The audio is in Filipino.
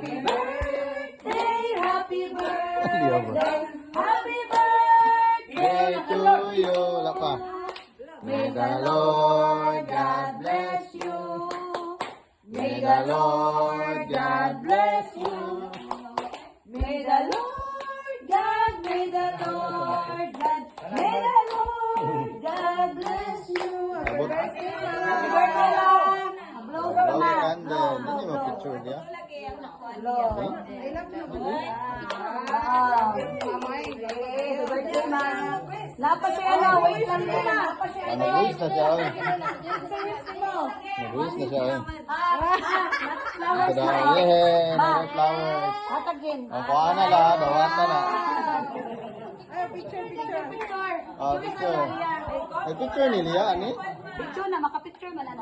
Happy birthday, happy birthday, happy Birthday birthday to you. Lapa. May the Lord God bless you. May the Lord God bless you. May the Lord God, may the Lord God, may the Lord God bless you. Happy Abot. birthday, happy birthday lang. Blow Blow na. candle. Hindi mo picture niya. Blow. Okay. I love you. Wow. Happy birthday, ma. Napa siya na, wait lang din. Napa siya na. Nag-wish na siya. Oy. Wish mo. Nag-wish na siya. Oy. Flowers Ito na. daw. Yeah. Ma. Mga flowers. Atagin. Ang kuha na la. Dawata na. Picture. Oh, picture. May picture ni Lia, ani? Picture na, makapicture man na.